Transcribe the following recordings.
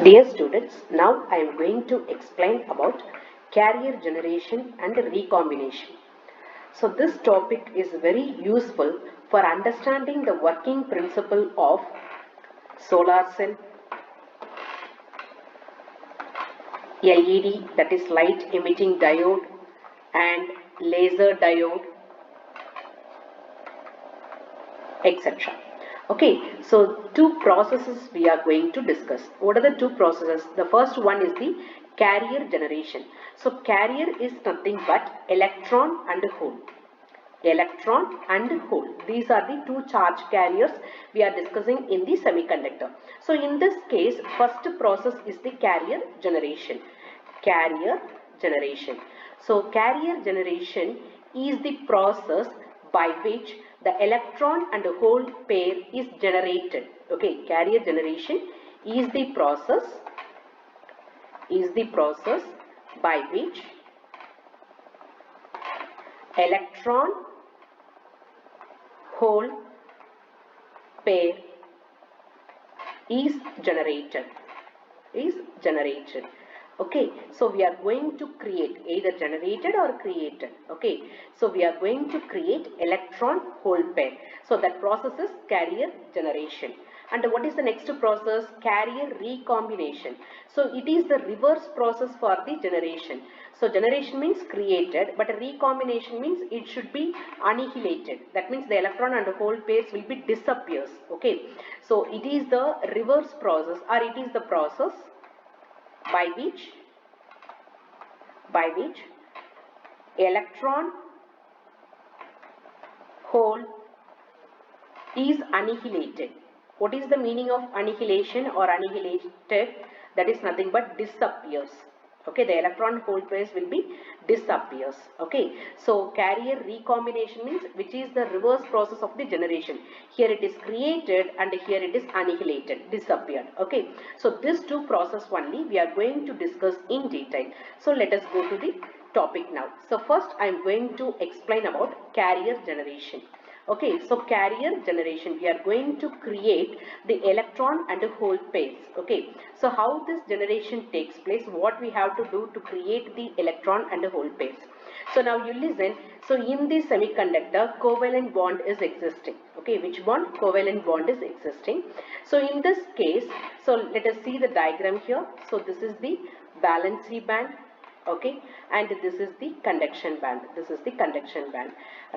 Dear students, now I am going to explain about carrier generation and recombination. So this topic is very useful for understanding the working principle of solar cell, LED, that is light emitting diode, and laser diode, etc. Okay, so two processes we are going to discuss. What are the two processes? The first one is the carrier generation. So carrier is nothing but electron and hole. Electron and hole. These are the two charge carriers we are discussing in the semiconductor. So in this case, first process is the carrier generation. Carrier generation. So carrier generation is the process by which the electron and hole pair is generated. Okay, carrier generation is the process by which electron hole pair is generated. Okay, so we are going to create either generated or created. Okay, so we are going to create electron hole pair. So that process is carrier generation. And what is the next process? Carrier recombination. So it is the reverse process for the generation. So generation means created, but recombination means it should be annihilated. That means the electron and hole pairs will be disappears. Okay, so it is the reverse process, or it is the process by which electron hole is annihilated. What is the meaning of annihilation or annihilated? That is nothing but disappears. Okay, the electron hole pairs will be disappears. Okay, so carrier recombination means which is the reverse process of the generation. Here it is created and here it is annihilated, disappeared. Okay, so these two process only we are going to discuss in detail. So let us go to the topic now. So first I am going to explain about carrier generation. Okay, so carrier generation, we are going to create the electron and hole pairs. Okay, so how this generation takes place, what we have to do to create the electron and hole pairs. So now you listen. So in the semiconductor, covalent bond is existing. Okay, which bond? Covalent bond is existing. So in this case, so let us see the diagram here. So this is the valency band. Okay, and this is the conduction band.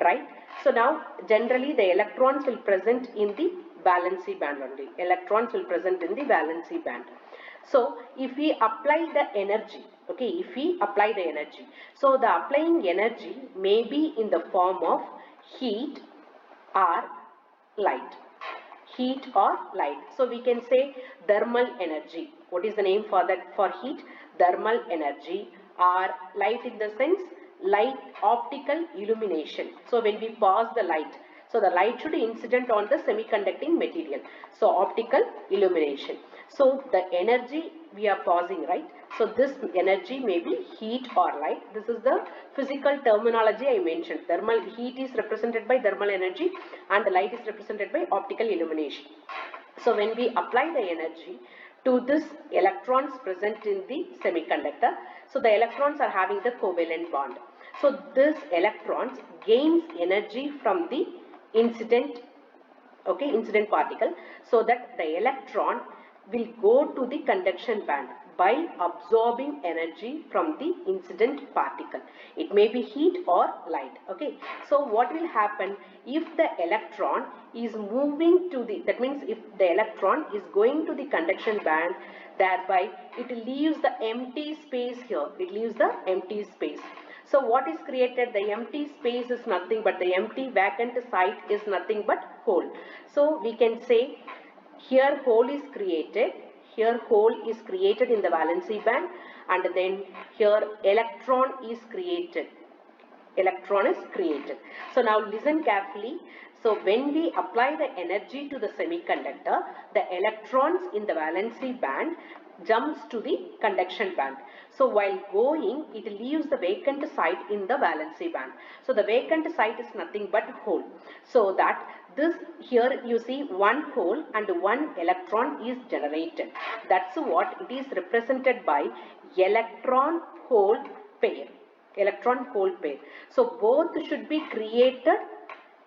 Right? So now generally the electrons will present in the valency band only. So if we apply the energy, okay, so the applying energy may be in the form of heat or light. So we can say thermal energy. What is the name for that? For heat, thermal energy, or light in the sense light optical illumination. So when we pass the light, so the light should incident on the semiconducting material. So optical illumination. So the energy we are passing, right? So this energy may be heat or light. This is the physical terminology I mentioned. Thermal heat is represented by thermal energy and the light is represented by optical illumination. So when we apply the energy to this electrons present in the semiconductor, so the electrons are having the covalent bond. So this electrons gains energy from the incident particle, so that the electron will go to the conduction band by absorbing energy from the incident particle. It may be heat or light. Okay, so what will happen if the electron is moving to the, that means if the electron is going to the conduction band, thereby it leaves the empty space here. So what is created? The empty space is nothing but the empty vacant site is nothing but hole. So we can say here hole is created in the valency band, and then here electron is created. So now listen carefully. So when we apply the energy to the semiconductor, the electrons in the valency band jumps to the conduction band. So while going, it leaves the vacant site in the valency band. So the vacant site is nothing but hole. So that This here you see one hole and one electron is generated. That's what it is represented by electron hole pair. Electron hole pair. So both should be created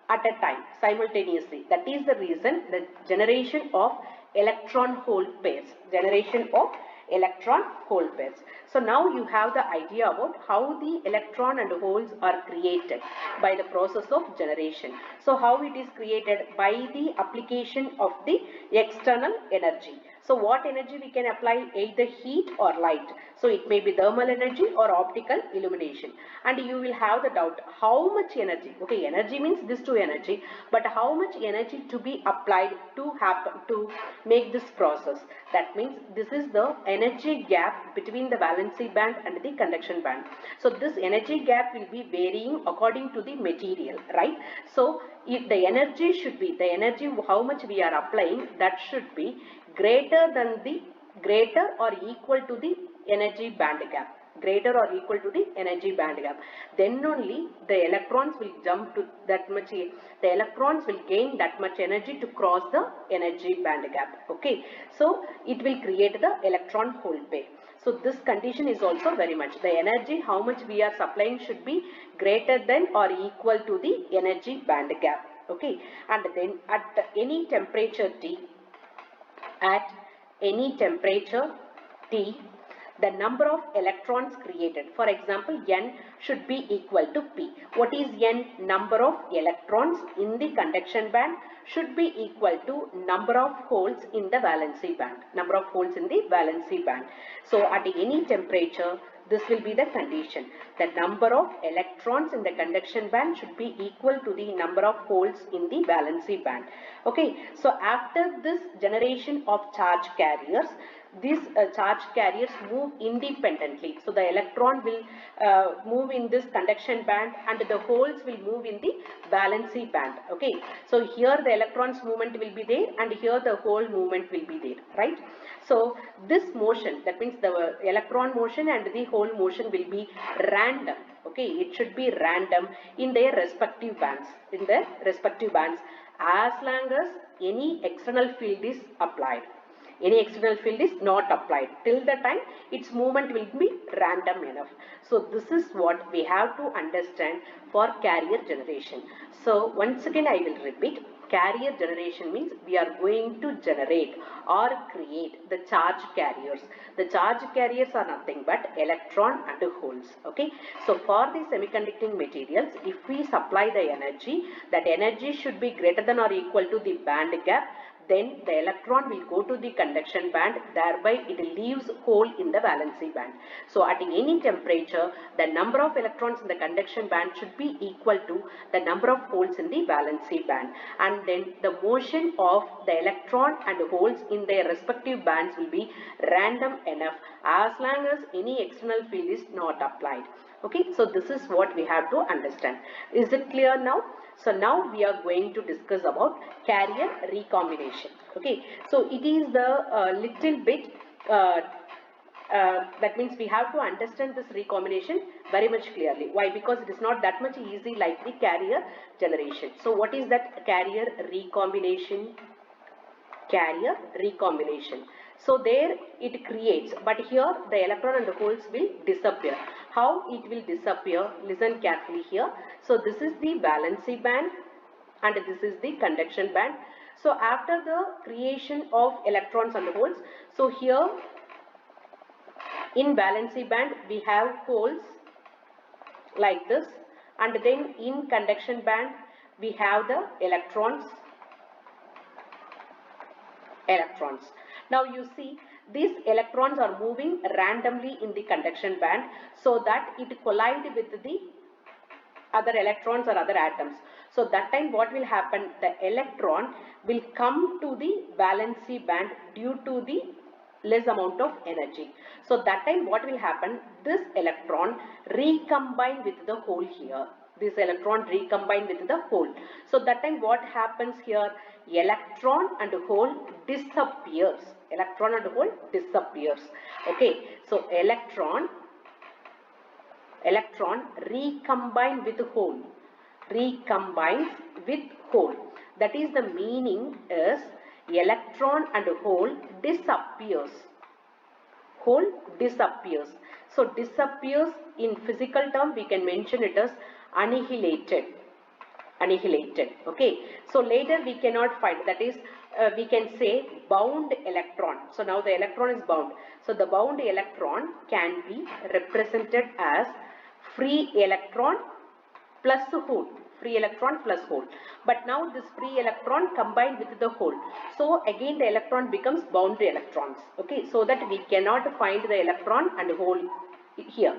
at a time simultaneously. That is the reason the generation of electron hole pairs. Generation of electron hole pairs. So now you have the idea about how the electron and holes are created by the process of generation. So how it is created? By the application of the external energy. So what energy we can apply? Either heat or light. So it may be thermal energy or optical illumination. And you will have the doubt, how much energy? Okay, energy means this to energy, but how much energy to be applied to happen to make this process? That means this is the energy gap between the valency band and the conduction band. So this energy gap will be varying according to the material, right? So if the energy should be, the energy how much we are applying, that should be greater or equal to the energy band gap. Greater or equal to the energy band gap. Then only the electrons will jump to that much, the electrons will gain that much energy to cross the energy band gap. Okay, so it will create the electron hole pair. So this condition is also very much, the energy how much we are supplying should be greater than or equal to the energy band gap. Okay, and then at any temperature T, at any temperature T, the number of electrons created, for example, N should be equal to P. What is N? Number of electrons in the conduction band should be equal to number of holes in the valency band. Number of holes in the valency band. So at any temperature, this will be the condition. The number of electrons in the conduction band should be equal to the number of holes in the valency band. Okay, so after this generation of charge carriers, these charge carriers move independently. So the electron will move in this conduction band and the holes will move in the valency band. Okay, so here the electrons movement will be there and here the hole movement will be there, right? So this motion, that means the electron motion and the hole motion will be random. Okay, it should be random in their respective bands, as long as any external field is applied. Any external field is not applied. Till the time its movement will be random enough. So this is what we have to understand for carrier generation. So once again I will repeat. Carrier generation means we are going to generate or create the charge carriers. The charge carriers are nothing but electron and holes. Okay. So for the semiconducting materials, if we supply the energy, that energy should be greater than or equal to the band gap. Then the electron will go to the conduction band, thereby it leaves hole in the valency band. So at any temperature, the number of electrons in the conduction band should be equal to the number of holes in the valency band. And then the motion of the electron and holes in their respective bands will be random enough as long as any external field is not applied. Okay, so this is what we have to understand. Is it clear now? So now we are going to discuss about carrier recombination. Okay, so it is the little bit, that means we have to understand this recombination very much clearly. Why? Because it is not that much easy like the carrier generation. So what is that carrier recombination? Carrier recombination. So there it creates, but here the electron and the holes will disappear. How it will disappear? Listen carefully here. So this is the valency band and this is the conduction band. So after the creation of electrons and holes, so here in valency band we have holes like this, and then in conduction band we have the electrons. Now you see these electrons are moving randomly in the conduction band so that it collides with the other electrons or other atoms. So that time what will happen? The electron will come to the valency band due to the less amount of energy. So that time what will happen? This electron recombine with the hole here. This electron recombine with the hole. So that time what happens here? Electron and hole disappears. Electron and hole disappears. Okay. So electron recombine with hole. Recombines with hole. That is the meaning is electron and hole disappears. Hole disappears. So disappears in physical term we can mention it as annihilated. Annihilated. Okay. So later we cannot find, that is we can say bound electron. So now the electron is bound. So the bound electron can be represented as free electron plus hole. Free electron plus hole. But now this free electron combined with the hole. So again the electron becomes bound electrons. Okay. So that we cannot find the electron and hole here.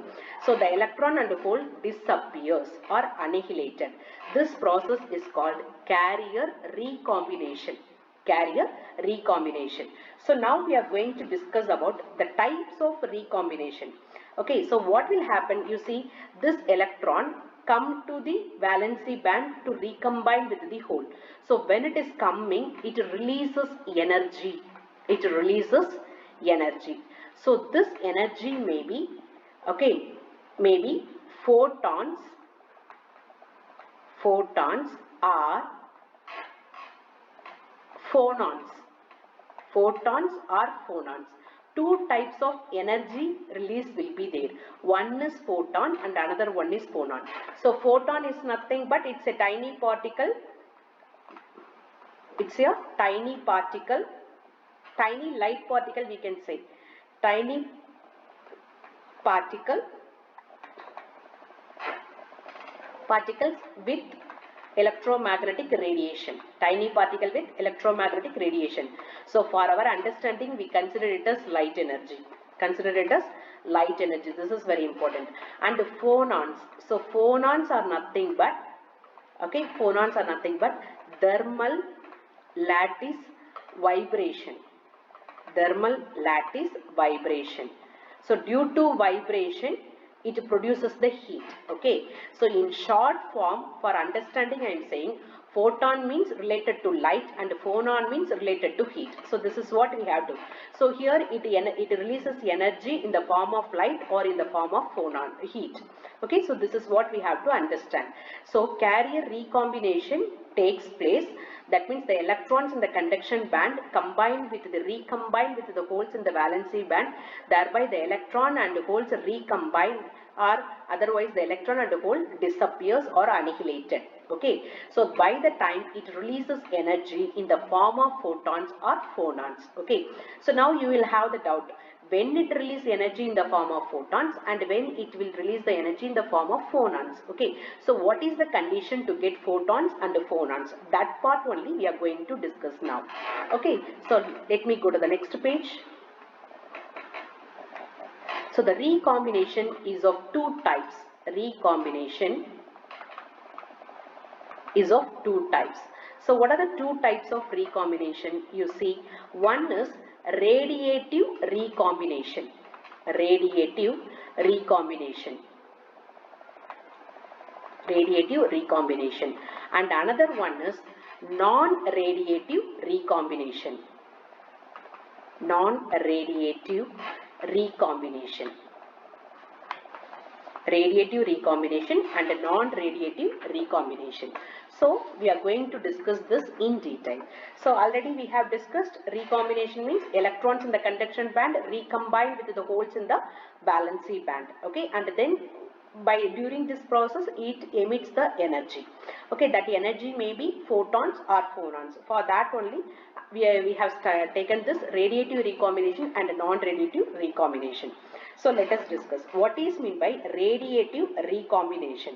So the electron and hole disappears or annihilated. This process is called carrier recombination. Carrier recombination. So now we are going to discuss about the types of recombination. Okay, so what will happen? You see, this electron come to the valency band to recombine with the hole. So when it is coming, it releases energy. It releases energy. So this energy may be, okay, maybe photons or phonons. Photons or phonons. Two types of energy release will be there. One is photon and another one is phonon. So photon is nothing but it's a tiny particle. It's a tiny particle, tiny light particle we can say. Tiny particles with electromagnetic radiation. Tiny particle with electromagnetic radiation. So for our understanding we consider it as light energy. Consider it as light energy. This is very important. And phonons. So phonons are nothing but, okay, phonons are nothing but thermal lattice vibration. Thermal lattice vibration. So due to vibration, it produces the heat. Okay. So in short form, for understanding I am saying photon means related to light and phonon means related to heat. So this is what we have to. So here it releases energy in the form of light or in the form of phonon, heat. Okay. So this is what we have to understand. So carrier recombination takes place. That means the electrons in the conduction band recombine with the holes in the valency band. Thereby the electron and holes recombine, or otherwise the electron and hole disappears or annihilated. Okay. So by the time it releases energy in the form of photons or phonons. Okay. So now you will have the doubt. When it releases energy in the form of photons and when it will release the energy in the form of phonons. Okay. So what is the condition to get photons and phonons? That part only we are going to discuss now. Okay. So let me go to the next page. So the recombination is of two types. Recombination is of two types. So what are the two types of recombination? You see, one is radiative recombination. Radiative recombination. Radiative recombination. And another one is non-radiative recombination. Non-radiative recombination. Radiative recombination and non-radiative recombination. So we are going to discuss this in detail. So already we have discussed recombination means electrons in the conduction band recombine with the holes in the valency band. Okay, and then during this process it emits the energy. Okay, that energy may be photons or phonons. For that only we have taken this radiative recombination and non-radiative recombination. So let us discuss what is meant by radiative recombination.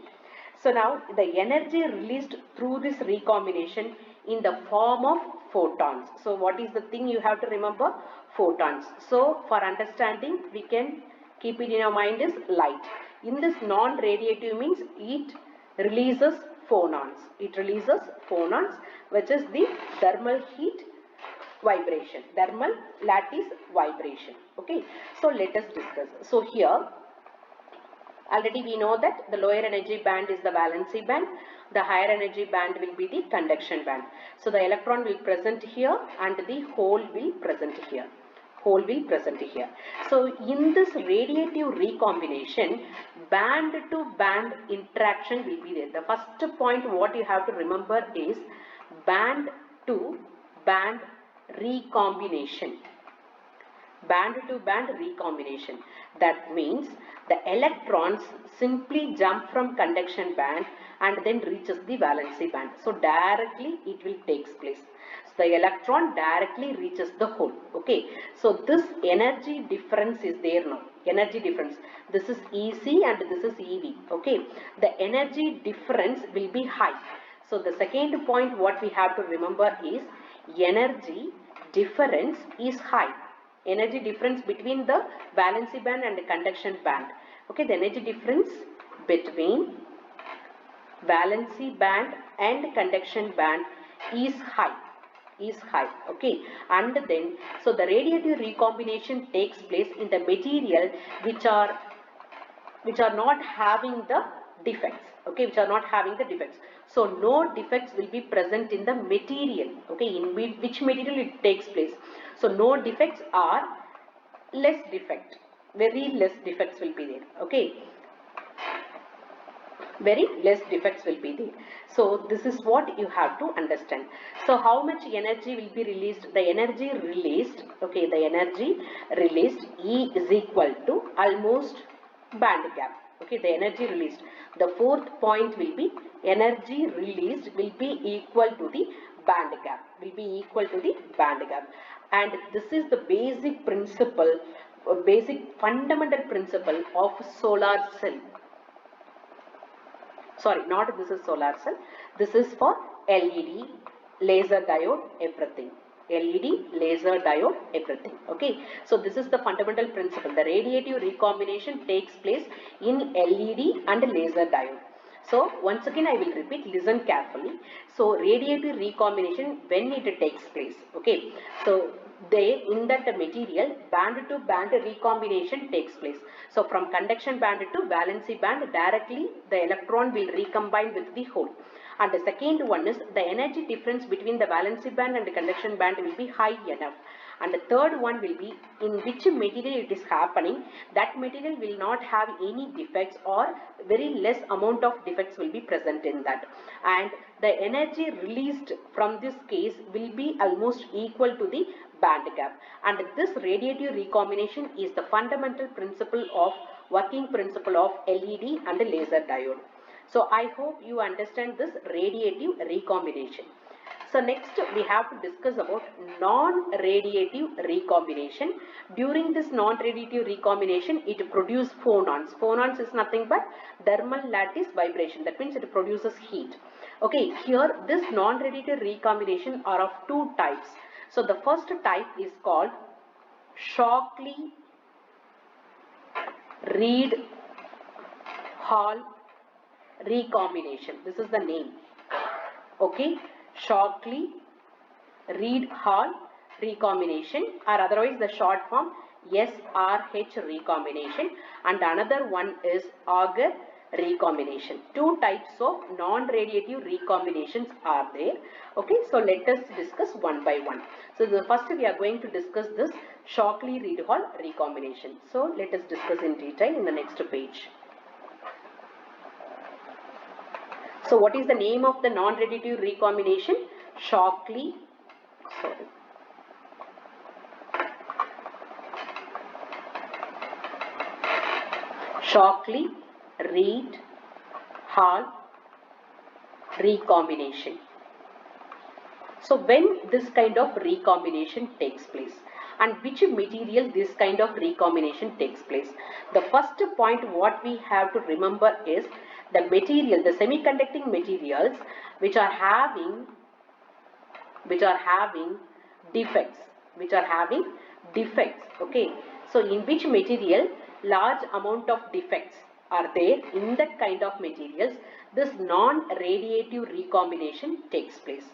So now the energy released through this recombination in the form of photons. So what is the thing you have to remember? Photons. So for understanding we can keep it in our mind is light. In this non-radiative means it releases phonons. It releases phonons, which is the thermal heat vibration, thermal lattice vibration. Okay. So let us discuss. So here already we know that the lower energy band is the valency band. The higher energy band will be the conduction band. So the electron will present here and the hole will present here. Hole will present here. So in this radiative recombination, band to band interaction will be there. The first point what you have to remember is band to band recombination. Band to band recombination. That means the electrons simply jump from conduction band and then reaches the valency band. So directly it will takes place. So the electron directly reaches the hole. Okay. So this energy difference is there now. Energy difference. This is EC and this is EV. Okay. The energy difference will be high. So the second point what we have to remember is energy difference is high. Energy difference between the valency band and the conduction band. Okay, the energy difference between valency band and conduction band is high. Okay, and then so the radiative recombination takes place in the material which are not having the defects. Okay, which are not having the defects. So no defects will be present in the material. Okay, in which material it takes place. So no defects are less defect. Very less defects will be there. Okay, very less defects will be there. So this is what you have to understand. So how much energy will be released? The energy released, okay, the energy released E is equal to almost band gap. Okay, the energy released. The fourth point will be energy released will be equal to the band gap. Will be equal to the band gap. And this is the basic principle, basic fundamental principle of solar cell. Sorry, not this is solar cell. This is for LED, laser diode, everything. LED, laser diode, everything. Okay. So this is the fundamental principle. The radiative recombination takes place in LED and laser diode. So once again I will repeat, listen carefully. So radiative recombination, when it takes place, okay. So they in that material band to band recombination takes place. So from conduction band to valency band directly the electron will recombine with the hole. And the second one is the energy difference between the valency band and the conduction band will be high enough. And the third one will be in which material it is happening. That material will not have any defects or very less amount of defects will be present in that. And the energy released from this case will be almost equal to the band gap. And this radiative recombination is the fundamental principle of working principle of LED and the laser diode. So I hope you understand this radiative recombination. So next we have to discuss about non-radiative recombination. During this non-radiative recombination, it produces phonons. Phonons is nothing but thermal lattice vibration. That means it produces heat. Okay, here this non-radiative recombination are of two types. So the first type is called Shockley-Reed-Hall recombination. This is the name. Okay, Shockley-Reed-Hall recombination, or otherwise the short form SRH recombination, and another one is Auger recombination. Two types of non-radiative recombinations are there. Okay, so let us discuss one by one. So the first we are going to discuss this Shockley-Reed-Hall recombination. So let us discuss in detail in the next page. So what is the name of the non-radiative recombination? Shockley-Reed-Hall recombination. So when this kind of recombination takes place and which material this kind of recombination takes place? The first point what we have to remember is the material, the semiconducting materials which are having defects, okay. So in which material large amount of defects are there, in that kind of materials this non-radiative recombination takes place.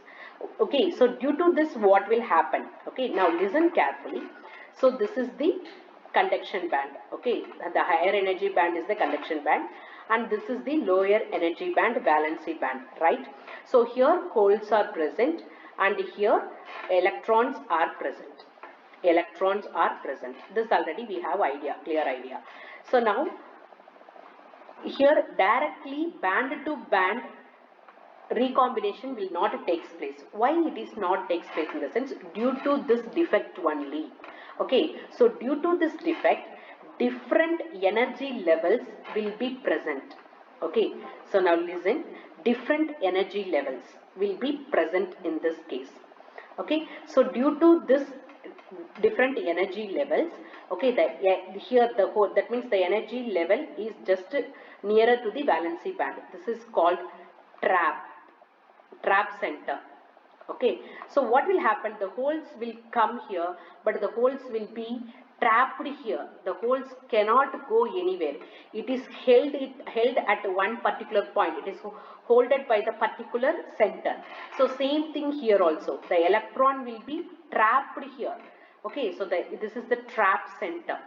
Okay, so due to this what will happen? Okay, now listen carefully. So this is the conduction band. Okay, the higher energy band is the conduction band and this is the lower energy band, valency band, right? So here holes are present and here electrons are present. This already we have clear idea. So now here directly band to band recombination will not takes place. Why it is not takes place? In the sense, due to this defect only. Okay, so due to this defect, different energy levels will be present. Okay, so now listen, different energy levels will be present in this case. Okay, so due to this different energy levels, okay, here the whole, that means the energy level is just nearer to the valency band. This is called trap center. Okay, so what will happen, the holes will come here, but the holes will be trapped here. The holes cannot go anywhere. It is held at one particular point. It is holded by the particular center. So same thing here also, the electron will be trapped here. Okay, so this is the trap center.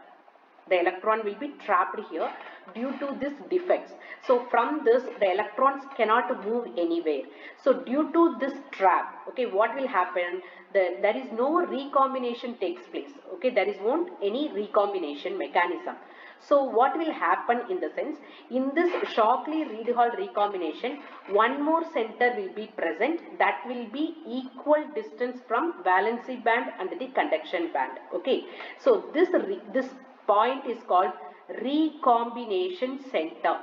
The electron will be trapped here due to this defects. So from this, the electrons cannot move anywhere. So due to this trap, okay, what will happen? There is no recombination takes place. Okay, there is won't any recombination mechanism. So what will happen in the sense, in this Shockley-Reed-Hall recombination, one more center will be present that will be equal distance from valency band and the conduction band. Okay, so this point is called recombination center.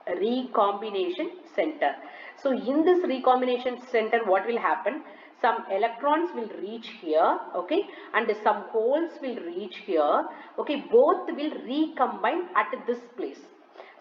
Recombination center. So in this recombination center, what will happen? Some electrons will reach here, okay, and some holes will reach here, okay, both will recombine at this place.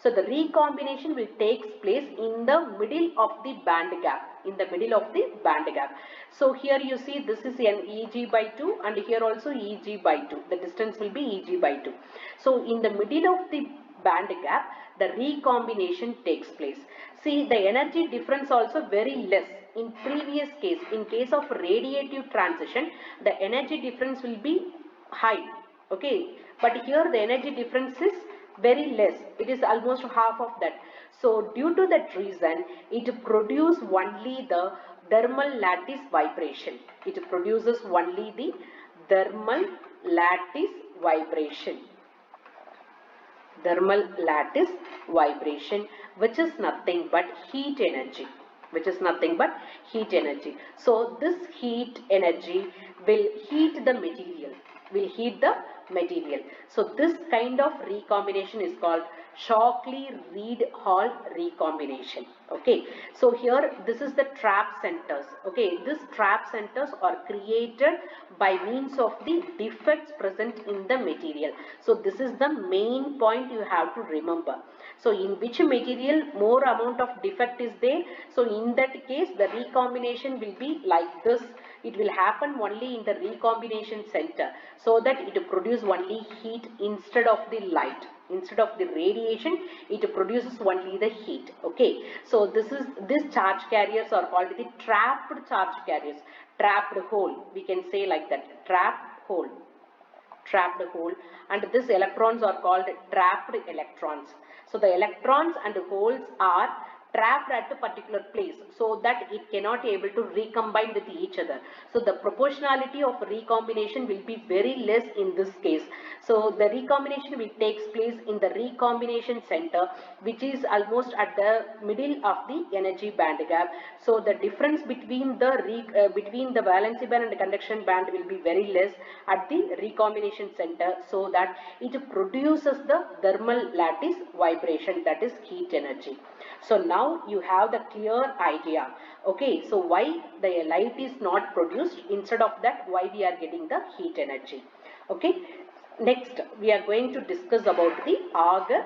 So the recombination will takes place in the middle of the band gap, in the middle of the band gap. So here you see this is an Eg by 2 and here also Eg by 2. The distance will be Eg by 2. So in the middle of the band gap, the recombination takes place. See, the energy difference also very less. In previous case, in case of radiative transition, the energy difference will be high. Okay, but here the energy difference is very less. It is almost half of that. So due to that reason, it produces only the thermal lattice vibration. It produces only the thermal lattice vibration. Thermal lattice vibration, which is nothing but heat energy. Which is nothing but heat energy. So this heat energy will heat the material. Will heat the material. So this kind of recombination is called Shockley-Reed-Hall recombination. Okay, so here this is the trap centers. Okay, these trap centers are created by means of the defects present in the material. So this is the main point you have to remember. So in which material more amount of defect is there, so in that case the recombination will be like this. It will happen only in the recombination center, so that it produces only heat instead of the light. Instead of the radiation, it produces only the heat. Okay, so these charge carriers are called the trapped charge carriers. Trapped hole, we can say like that, trapped hole. Trapped hole, and these electrons are called trapped electrons. So the electrons and holes are trapped at a particular place, so that it cannot be able to recombine with each other. So the proportionality of recombination will be very less in this case. So the recombination will takes place in the recombination center, which is almost at the middle of the energy band gap. So the difference between the valency band and the conduction band will be very less at the recombination center, so that it produces the thermal lattice vibration, that is heat energy. So now you have the clear idea. Okay, so why the light is not produced, instead of that why we are getting the heat energy. Okay, next we are going to discuss about the Auger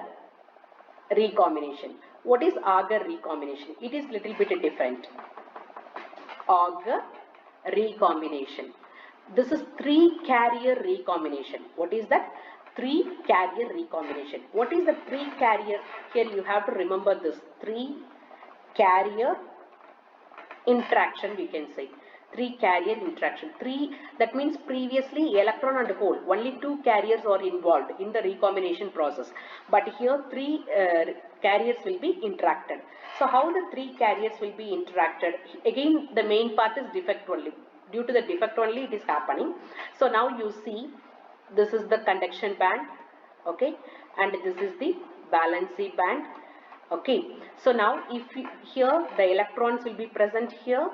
recombination. What is Auger recombination? It is little bit different. Auger recombination. This is 3-carrier recombination. What is that? 3-carrier recombination. What is the 3-carrier? Here you have to remember this 3-carrier interaction, we can say. 3-carrier interaction. 3, that means previously electron and hole, only 2 carriers are involved in the recombination process. But here 3 carriers will be interacted. So how the 3 carriers will be interacted? Again, the main part is defect only. Due to the defect only it is happening. So now you see, this is the conduction band, okay, and this is the valency band, Okay, so now if here the electrons will be present here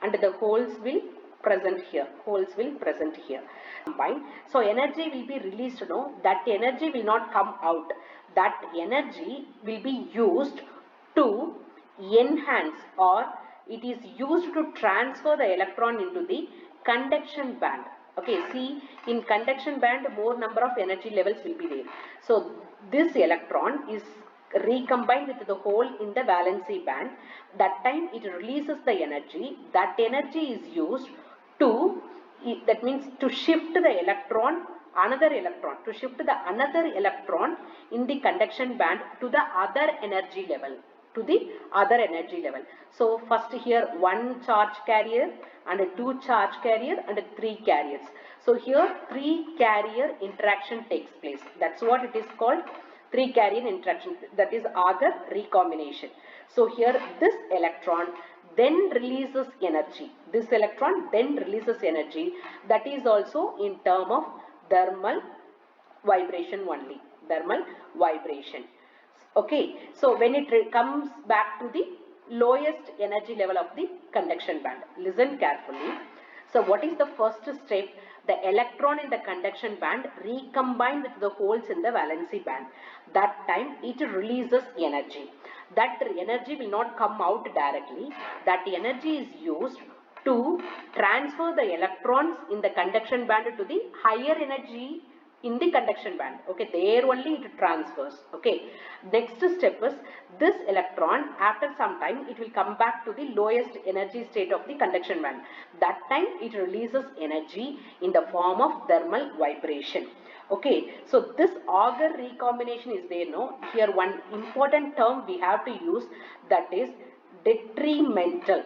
and the holes will present here, combine. So energy will be released, no, that energy will not come out, that energy will be used to enhance, or it is used to transfer the electron into the conduction band. Okay, see, in conduction band more number of energy levels will be there. So this electron is recombined with the hole in the valency band. That time it releases the energy. That energy is used to, that means to shift the electron, to shift the another electron in the conduction band to the other energy level, So first here one charge carrier and two charge carrier and three carriers. So here three carrier interaction takes place. That's what it is called, three carrier interaction, that is Auger recombination. So here this electron then releases energy. This electron then releases energy. That is also in term of thermal vibration only. Thermal vibration. Okay, so when it comes back to the lowest energy level of the conduction band, listen carefully. So what is the first step? The electron in the conduction band recombine with the holes in the valency band. That time it releases energy. That energy will not come out directly. That energy is used to transfer the electrons in the conduction band to the higher energy in the conduction band. Okay, there only it transfers. Okay, next step is this electron, after some time it will come back to the lowest energy state of the conduction band. That time it releases energy in the form of thermal vibration. Okay, so this Auger recombination is there, no? Here one important term we have to use, that is detrimental.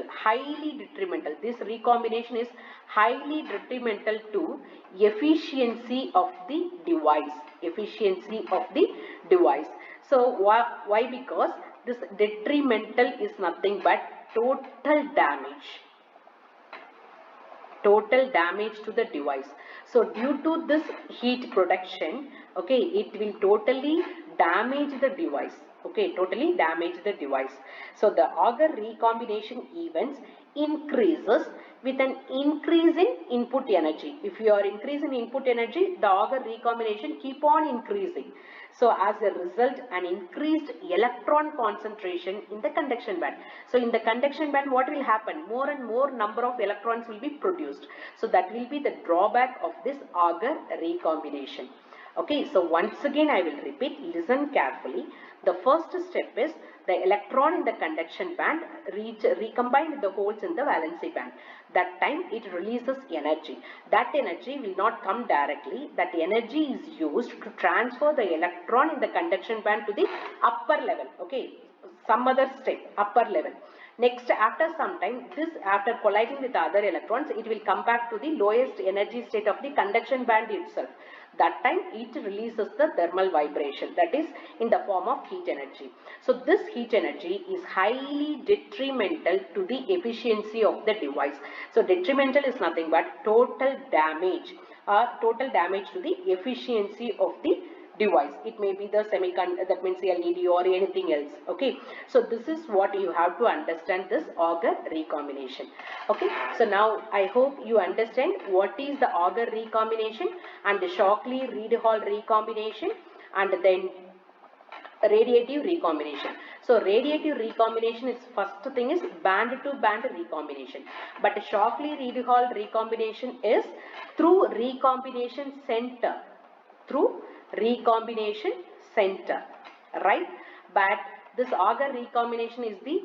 Highly detrimental. This recombination is highly detrimental to efficiency of the device. So why? Because this detrimental is nothing but total damage to the device. So due to this heat production, okay, it will totally damage the device. Okay, totally damage the device. So the Auger recombination events increases with an increase in input energy. If you are increasing input energy, the Auger recombination keep on increasing. So as a result, an increased electron concentration in the conduction band. So in the conduction band, what will happen? More and more number of electrons will be produced. So that will be the drawback of this Auger recombination. Okay, so once again I will repeat, listen carefully. The first step is the electron in the conduction band recombined with the holes in the valency band. That time it releases energy. That energy will not come directly. That energy is used to transfer the electron in the conduction band to the upper level. Okay, some other step, upper level. Next, after some time, after colliding with the other electrons, it will come back to the lowest energy state of the conduction band itself. That time it releases the thermal vibration, that is in the form of heat energy. So this heat energy is highly detrimental to the efficiency of the device. So detrimental is nothing but total damage to the efficiency of the device. It may be the semiconductor, that means LED or anything else. Okay, so this is what you have to understand, this Auger recombination. Okay, so now I hope you understand what is the Auger recombination and the Shockley-Reed Hall recombination, and then radiative recombination. So radiative recombination is, first thing is band to band recombination, but Shockley-Reed Hall recombination is through recombination center, right? But this Auger recombination is the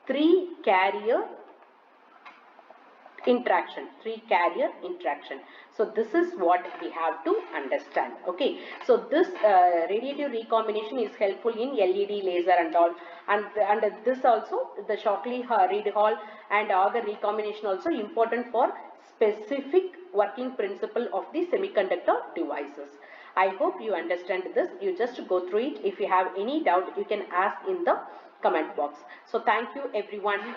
three carrier interaction. So this is what we have to understand. Okay, so this radiative recombination is helpful in LED, laser and all, and this also, the Shockley-Reed Hall and Auger recombination also important for specific working principle of the semiconductor devices. I hope you understand this. You just go through it. If you have any doubt, you can ask in the comment box. So thank you everyone.